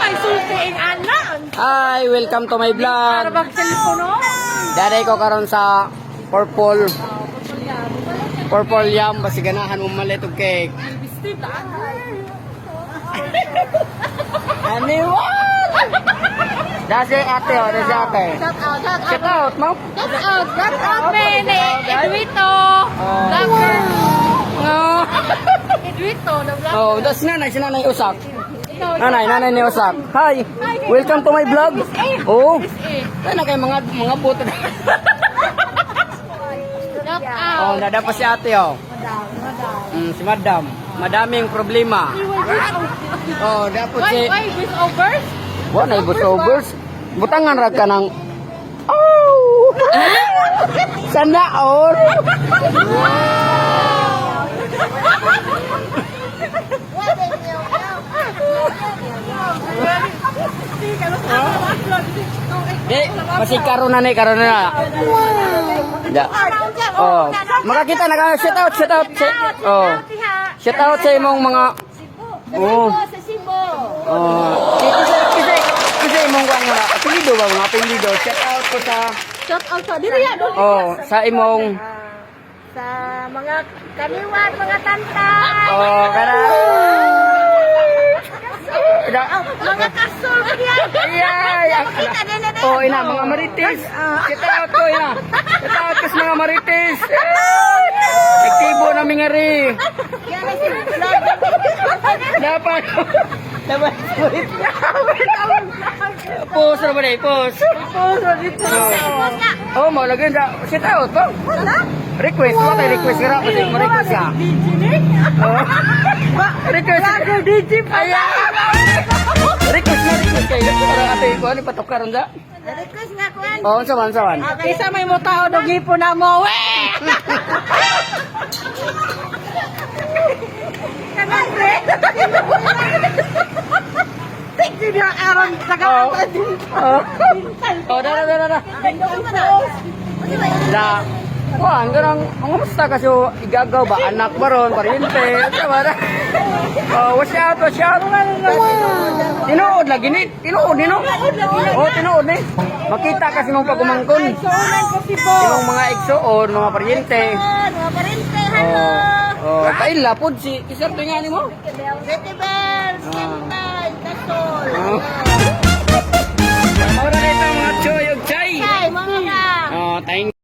May sulting anak. Hi, welcome to my vlog. Para bang telepono? Daday ko karon sa purple yam basi ganahan mo malit og cake. Bistit Aniwan! Dasi ate, dasi ate. Shout out, mo. Shout out, Mene. Edwito. Vlogger. Edwito, the vlogger. Oh, das nanay, si nanay usak. Nanay ni usak. Hi, welcome to my vlog. Oh, na kay mga buto. Shout out. Oh, nada pa si ate oh. Si madam. Madaming problema. Oh, dapat si Why with overs? wa na overs. Butangan ra ka ng oh. Sana all. Masih karon na. Da. Oh, makakita naka shout out. Oh. Shout out sa imong mga oh. Kasi imong kuan nga apelyido ba mga apelyido. Shout out ko sa Shout out sa diri ya. oh, sa imong Sa mga kaliwat, mga tanta. oh, kana Mga kasol ko diyan. Oh, ina mga marites. Shout out ko ina. Shout out ko sa mga marites. Aktibo na mingari. Dapat. Post na ba na post? Oh, mau lagi ndak. Shout out po. Request, mo kay request kira kasi mo request ka. Oh. Request lagu DJ pa. Request kay para ate ko ani patokaron da. Request nga kuan. Oh, saman. Isa may mo tao do gipo na mo. Kanan re. Tingin dia aron taga. Oh, dah. Da. Wah, ang musta kasi igagaw ba anak baron pariente. Sama na. Oh, watch out. Tinuod lagi ni. Tinuod. Oh, tinuod ni. Makita kasi mong pagumangkon. Imong mga igsoon, mga pariente. Hello. Oh, kaila pod si isar to nga nimo. Betty Bells, Kentay, Kasol. Mura nito mga choy og chay. Ay, mga Oh, thank